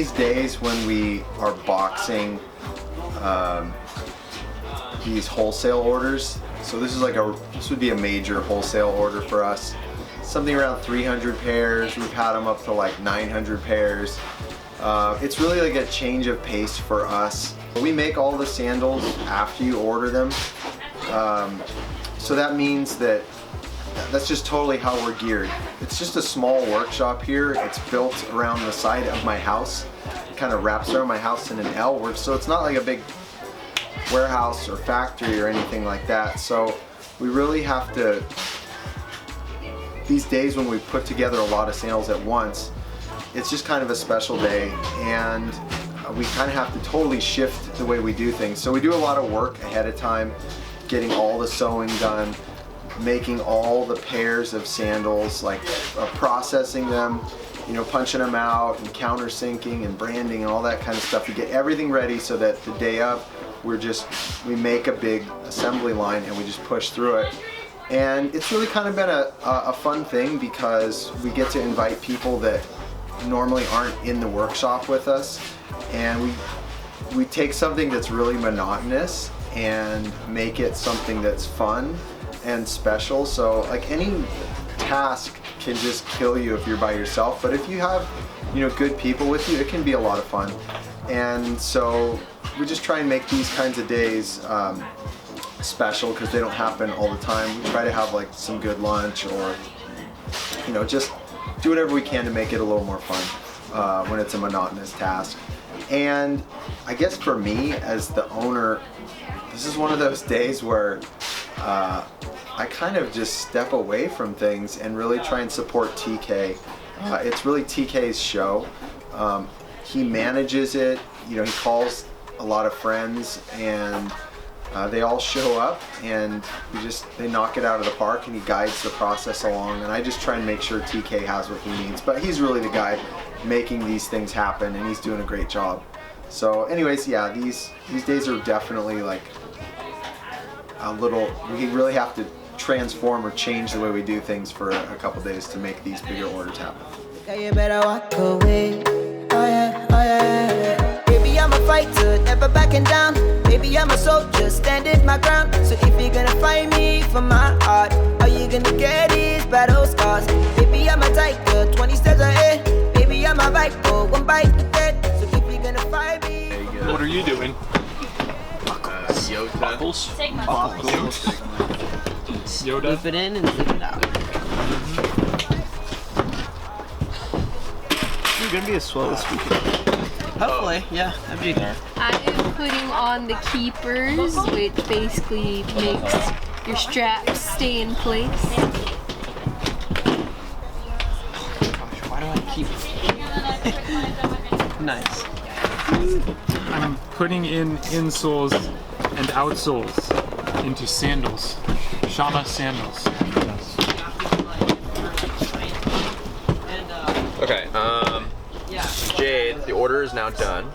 these days when we are boxing these wholesale orders, so this would be a major wholesale order for us. Something around 300 pairs. We've had them up to like 900 pairs. It's really like a change of pace for us. We make all the sandals after you order them. So that means that's just totally how we're geared. It's just a small workshop here. It's built around the side of my house. It kind of wraps around my house in an L, so it's not like a big warehouse or factory or anything like that. So we really have to, these days when we put together a lot of sandals at once, it's just kind of a special day, and we kind of have to totally shift the way we do things. So we do a lot of work ahead of time, getting all the sewing done, making all the pairs of sandals, like processing them, you know, punching them out and countersinking and branding and all that kind of stuff to get everything ready so that the day of we make a big assembly line and we just push through it. And it's really kind of been a fun thing because we get to invite people that normally aren't in the workshop with us, and we take something that's really monotonous and make it something that's fun and special. So like any task can just kill you if you're by yourself, but if you have, you know, good people with you, it can be a lot of fun. And so we just try and make these kinds of days special because they don't happen all the time. We try to have like some good lunch, or, you know, just do whatever we can to make it a little more fun when it's a monotonous task. And I guess for me as the owner, this is one of those days where I kind of just step away from things and really try and support TK. It's really TK's show. He manages it, you know, he calls a lot of friends, and they all show up, and they knock it out of the park, and he guides the process along, and I just try and make sure TK has what he needs. But he's really the guy making these things happen, and he's doing a great job. So anyways, yeah, these days are definitely like we really have to transform or change the way we do things for a couple days to make these bigger orders happen. Okay, you better walk away. Oh yeah, oh yeah. Baby, I'm a fighter, never backing down. Baby, I'm a soldier, standing my ground. So if you're gonna fight me for my heart, all you gonna get is battle scars. Baby, I'm a tiger, 20 steps ahead. Baby, I'm a viper, one bite to dead. So if you're gonna fight me. What are you doing? Buckles. Buckles. Yoda. Loop it in and zip it out. You're gonna be a swell this weekend. Hopefully, yeah. That'd be there. I am putting on the keepers, which basically makes your straps stay in place. Gosh, why do I keep Nice. I'm putting in insoles and outsoles into sandals. Shamma sandals. Okay, Jade, the order is now done.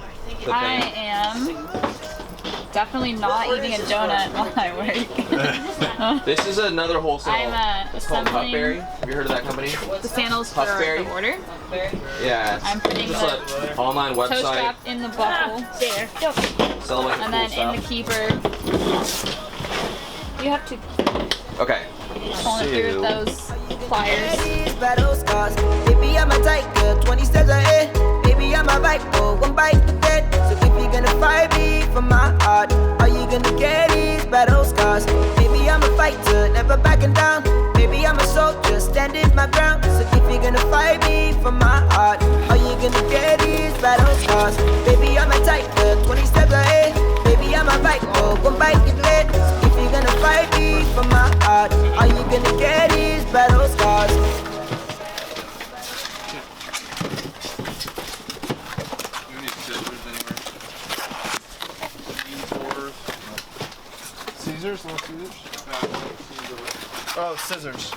I am definitely not eating a donut while I work. This is another wholesale. I'm it's called assembling Puffberry. Have you heard of that company? the sandals for Puffberry. the order. Yeah. I'm putting it's the an online toe website. strap in the buckle there, Sell a bunch of and cool then stuff. in the keeper. You have to Okay. pull it through with those pliers. Battle scars. Baby, I'm a tiger, 20 steps ahead. Baby, I'm a viper, one bite to dead. So if you're gonna fight me for my heart, all you gonna get is battle scars. Baby, I'm a fighter, never backing down. Baby, I'm a soldier, standing my ground. So if you're gonna fight me for my heart, all you gonna get is battle scars. Baby, I'm a tiger, 20 steps ahead. Baby, I'm a viper, one bite to dead. So if you're gonna fight me for my heart, all you gonna get is battle scars. Scissors? No scissors? Oh, scissors.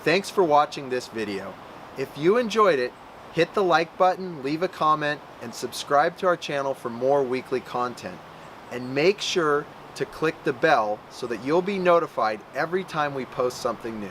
Thanks for watching this video. If you enjoyed it, hit the like button, leave a comment, and subscribe to our channel for more weekly content. And make sure to click the bell so that you'll be notified every time we post something new.